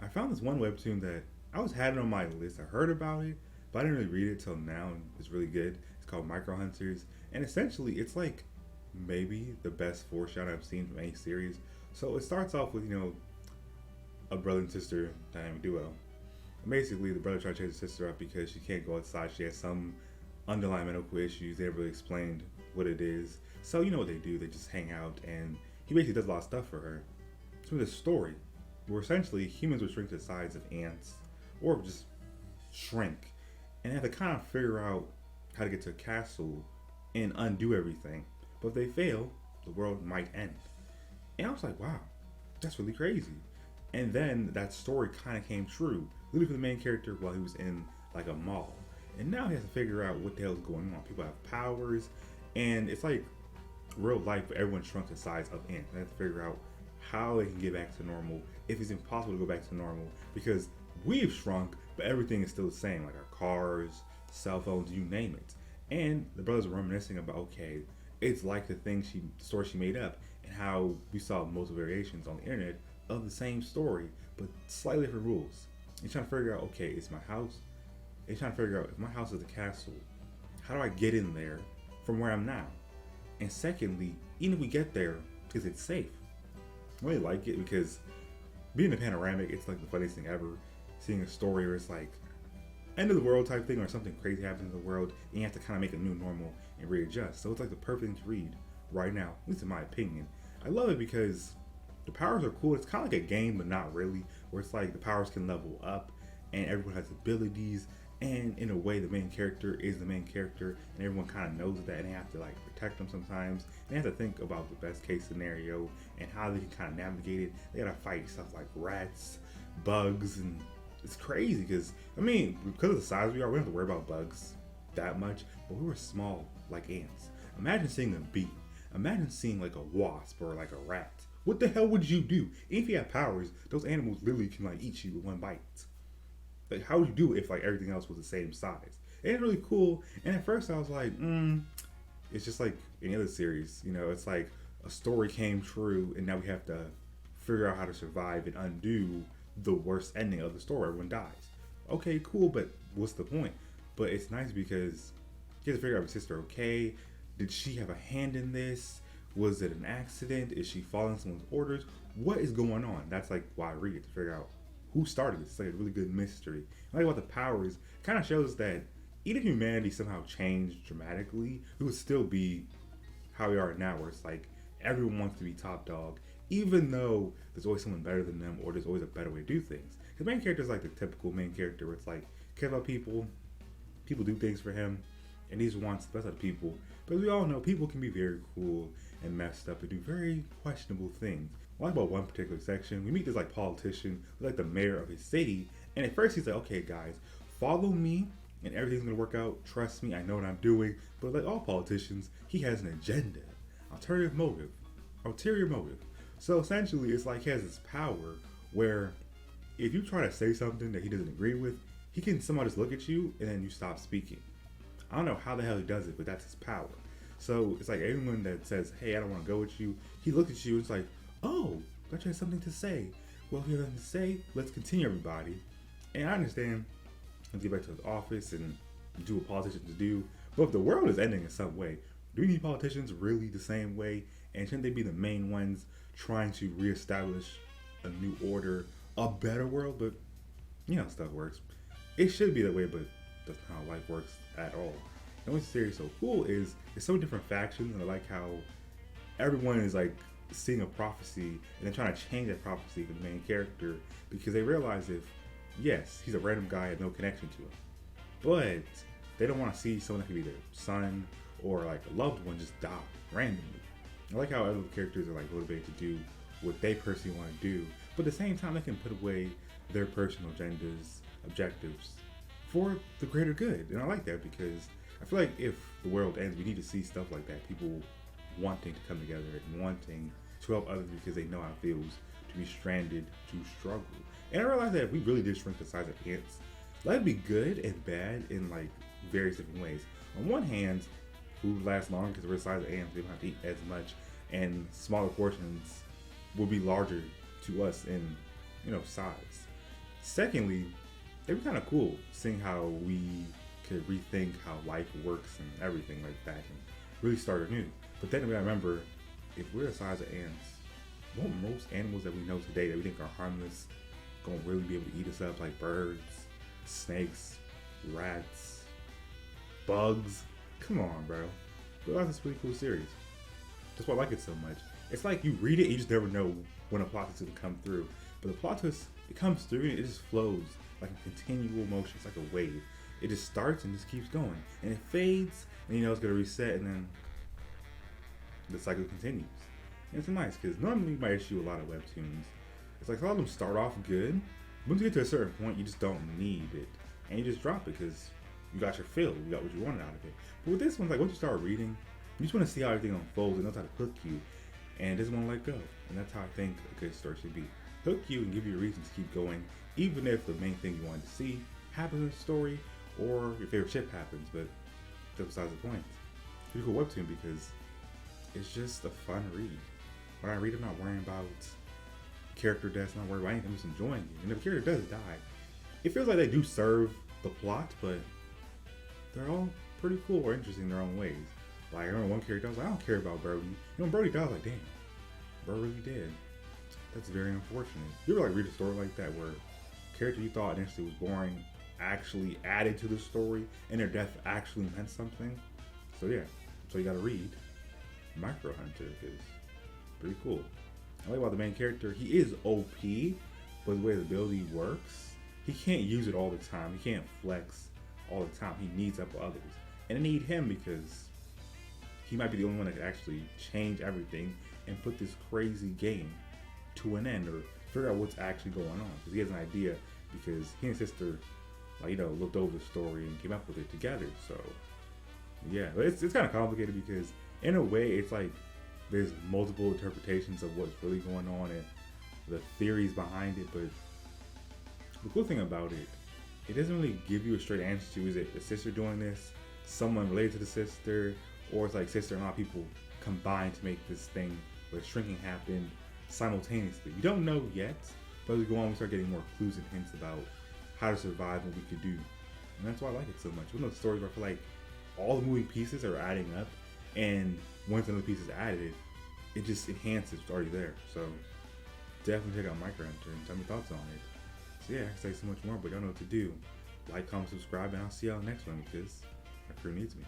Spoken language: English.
I found this one webtoon that I was had it on my list. I heard about it, but I didn't really read it till now, and it's really good. It's called Micro Hunters, and essentially, it's like maybe the best foreshadow I've seen from any series. So it starts off with a brother and sister dynamic duo. And basically, the brother tries to chase his sister up because she can't go outside. She has some underlying medical issues. They never really explained what it is. So you know what they do? They just hang out, and he basically does a lot of stuff for her. So this story where essentially humans would shrink to the size of ants or just shrink and have to kind of figure out how to get to a castle and undo everything. But if they fail, the world might end. And I was like, wow, that's really crazy. And then that story kind of came true, literally for the main character while he was in like a mall. And now he has to figure out what the hell is going on. People have powers, and it's like real life, but everyone shrunk to the size of ants. They have to figure out how they can get back to normal, if it's impossible to go back to normal, because we've shrunk, but everything is still the same, like our cars, cell phones, you name it. And the brothers were reminiscing about, okay, it's like the story she made up, and how we saw multiple variations on the internet of the same story, but slightly different rules. And trying to figure out, okay, it's my house. And trying to figure out if my house is a castle, how do I get in there from where I'm now? And secondly, even if we get there, is it safe? I really like it because being a panoramic, it's like the funniest thing ever. Seeing a story where it's like end of the world type thing or something crazy happens in the world and you have to kind of make a new normal and readjust. So it's like the perfect thing to read right now, at least in my opinion. I love it because the powers are cool. It's kind of like a game, but not really, where it's like the powers can level up and everyone has abilities. And in a way, the main character is the main character, and everyone kind of knows that, and they have to like protect them sometimes. And they have to think about the best case scenario and how they can kind of navigate it. They gotta fight stuff like rats, bugs, and it's crazy because I mean, because of the size we are, we don't have to worry about bugs that much. But we were small like ants. Imagine seeing a bee. Imagine seeing like a wasp or like a rat. What the hell would you do? If you have powers, those animals literally can like eat you with one bite. Like, how would you do it if like everything else was the same size? And it's really cool. And at first I was like, it's just like any other series. You know, it's like a story came true, and now we have to figure out how to survive and undo the worst ending of the story. Everyone dies. Okay, cool, but what's the point? But it's nice because you have to figure out if your sister okay. Did she have a hand in this? Was it an accident? Is she following someone's orders? What is going on? That's like why I read it, to figure out who started this. It's like a really good mystery. I like about the powers. It kind of shows that even if humanity somehow changed dramatically, we would still be how we are now, where it's like everyone wants to be top dog, even though there's always someone better than them, or there's always a better way to do things. The main character is like the typical main character where it's like care about people, people do things for him, and he just wants the best out of people. But as we all know, people can be very cruel and messed up and do very questionable things. I like about one particular section, we meet this like politician, like the mayor of his city, and at first he's like, okay guys, follow me and everything's gonna work out, trust me, I know what I'm doing. But like all politicians, he has an agenda, ulterior motive. So essentially it's like he has this power where if you try to say something that he doesn't agree with, he can somehow just look at you and then you stop speaking. I don't know how the hell he does it, but that's his power. So it's like anyone that says, hey, I don't want to go with you, he looks at you and it's like, oh, but you have something to say. Well, if you have nothing to say, let's continue, everybody. And I understand, let's get back to his office and do what politicians do. But if the world is ending in some way, do we need politicians really the same way? And shouldn't they be the main ones trying to reestablish a new order, a better world? But you know how stuff works. It should be that way, but that's not how life works at all. And what's series so cool is there's so many different factions, and I like how everyone is like seeing a prophecy and then trying to change that prophecy for the main character, because they realize if yes, he's a random guy, has no connection to him, but they don't want to see someone that could be their son or like a loved one just die randomly. I like how other characters are like motivated to do what they personally want to do, but at the same time they can put away their personal agendas, objectives for the greater good. And I like that because I feel like if the world ends, we need to see stuff like that. People wanting to come together and wanting to help others because they know how it feels to be stranded, to struggle. And I realized that if we really did shrink the size of ants, life would be good and bad in like various different ways. On one hand, food lasts longer because we're the size of ants, we don't have to eat as much, and smaller portions will be larger to us in size. Secondly, it'd be kind of cool seeing how we could rethink how life works and everything like that and really start anew. But then we gotta remember, if we're the size of ants, won't most animals that we know today that we think are harmless gonna really be able to eat us up like birds, snakes, rats, bugs? Come on, bro. But that's a pretty cool series. That's why I like it so much. It's like you read it, you just never know when a plot twist is gonna come through. But the plot twist, it comes through and it just flows like a continual motion. It's like a wave. It just starts and just keeps going. And it fades, and you know it's gonna reset, and then the cycle continues. And it's nice, because normally my issue with a lot of webtoons, it's like a lot of them start off good. Once you get to a certain point, you just don't need it. And you just drop it, because you got your fill, you got what you wanted out of it. But with this one, like once you start reading, you just want to see how everything unfolds and knows how to hook you, and it doesn't want to let go. And that's how I think a good story should be. Hook you and give you a reason to keep going, even if the main thing you wanted to see happens in the story, or your favorite ship happens, but that's besides the point. It's a pretty cool webtoon because it's just a fun read. When I read, I'm not worrying about character deaths, not worried about anything, I'm just enjoying it. And if a character does die, it feels like they do serve the plot, but they're all pretty cool or interesting in their own ways. Like, I remember one character, I was like, I don't care about Brody. You know, Brody died, I was like, damn, bro really did. That's very unfortunate. You ever like read a story like that where a character you thought initially was boring actually added to the story and their death actually meant something? So yeah, so you gotta read Micro Hunter, because pretty cool. I like about the main character, he is OP, but the way the ability works, he can't use it all the time. He can't flex all the time. He needs help with others. And I need him because he might be the only one that could actually change everything and put this crazy game to an end, or figure out what's actually going on. Because he has an idea, because he and his sister, like, you know, looked over the story and came up with it together. So yeah, but it's kind of complicated because in a way it's like there's multiple interpretations of what's really going on and the theories behind it. But the cool thing about it, it doesn't really give you a straight answer to, is it the sister doing this, someone related to the sister, or it's like sister and a lot of people combined to make this thing where shrinking happened simultaneously. You don't know yet, but as we go on, we start getting more clues and hints about how to survive and what we could do. And that's why I like it so much. One of those stories where I feel like all the moving pieces are adding up, and once another piece is added, it just enhances what's already there. So definitely check out Micro Hunter and tell me thoughts on it. So yeah, I can say so much more, but y'all know what to do. Like, comment, subscribe, and I'll see y'all next one because my crew needs me.